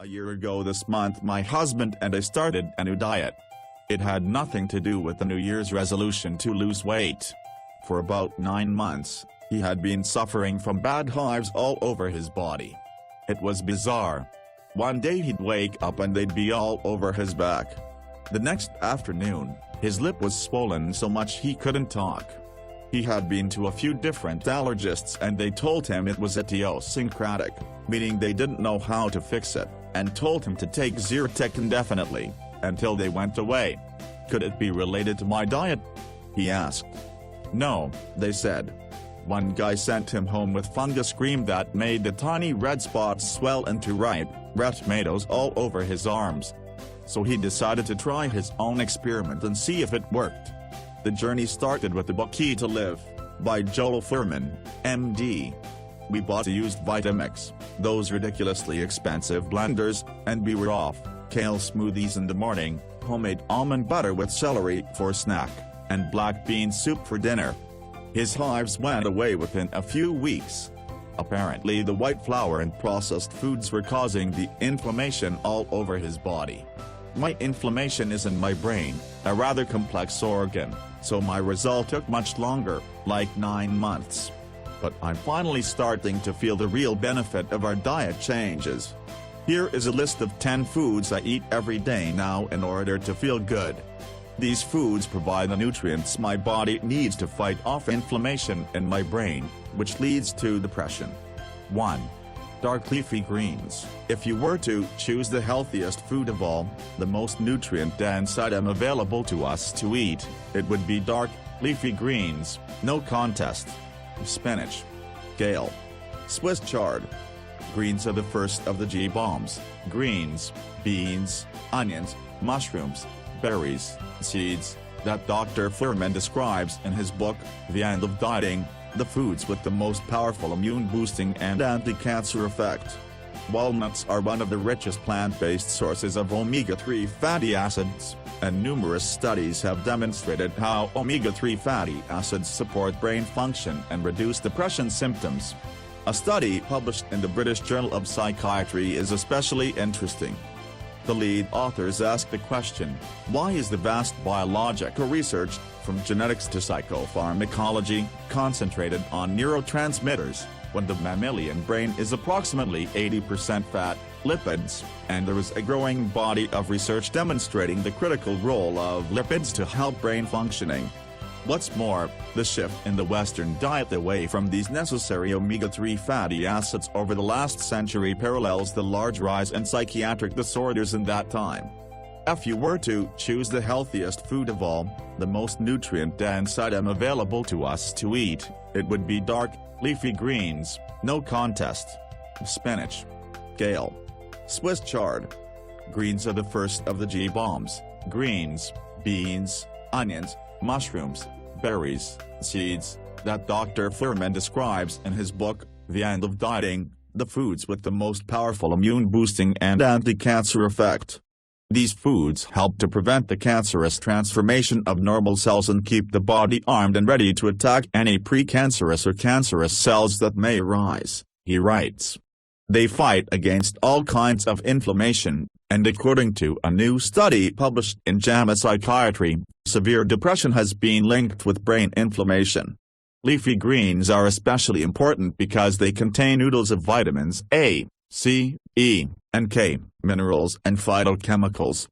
A year ago this month my husband and I started a new diet. It had nothing to do with the New Year's resolution to lose weight. For about 9 months, he had been suffering from bad hives all over his body. It was bizarre. One day he'd wake up and they'd be all over his back. The next afternoon, his lip was swollen so much he couldn't talk. He had been to a few different allergists and they told him it was idiosyncratic, meaning they didn't know how to fix it, and told him to take Zyrtec indefinitely, until they went away. Could it be related to my diet? He asked. No, they said. One guy sent him home with fungus cream that made the tiny red spots swell into ripe, red tomatoes all over his arms. So he decided to try his own experiment and see if it worked. The journey started with the book Key to Live, by Joel Fuhrman, MD. We bought a used Vitamix, those ridiculously expensive blenders, and we were off. Kale smoothies in the morning, homemade almond butter with celery for snack, and black bean soup for dinner. His hives went away within a few weeks. Apparently the white flour and processed foods were causing the inflammation all over his body. My inflammation is in my brain, a rather complex organ, so my result took much longer, like 9 months. But I'm finally starting to feel the real benefit of our diet changes. Here is a list of 10 foods I eat every day now in order to feel good. These foods provide the nutrients my body needs to fight off inflammation in my brain, which leads to depression. 1. Dark leafy greens. If you were to choose the healthiest food of all, the most nutrient-dense item available to us to eat, it would be dark, leafy greens, no contest. Spinach, kale, Swiss chard. Greens are the first of the G-bombs: greens, beans, onions, mushrooms, berries, seeds, that Dr. Fuhrman describes in his book, The End of Dieting, the foods with the most powerful immune-boosting and anti-cancer effect. Walnuts are one of the richest plant-based sources of omega-3 fatty acids, and numerous studies have demonstrated how omega-3 fatty acids support brain function and reduce depression symptoms. A study published in the British Journal of Psychiatry is especially interesting. The lead authors ask the question, why is the vast biological research, from genetics to psychopharmacology, concentrated on neurotransmitters, when the mammalian brain is approximately 80% fat, lipids, and there is a growing body of research demonstrating the critical role of lipids to help brain functioning. What's more, the shift in the Western diet away from these necessary omega-3 fatty acids over the last century parallels the large rise in psychiatric disorders in that time. If you were to choose the healthiest food of all, the most nutrient-dense item available to us to eat, it would be dark, leafy greens, no contest. Spinach, kale, Swiss chard. Greens are the first of the G-bombs: greens, beans, onions, mushrooms, berries, seeds, that Dr. Fuhrman describes in his book, The End of Dieting, the foods with the most powerful immune-boosting and anti-cancer effect. These foods help to prevent the cancerous transformation of normal cells and keep the body armed and ready to attack any precancerous or cancerous cells that may arise, he writes. They fight against all kinds of inflammation, and according to a new study published in JAMA Psychiatry, severe depression has been linked with brain inflammation. Leafy greens are especially important because they contain oodles of vitamins A, C, E, and K, minerals and phytochemicals,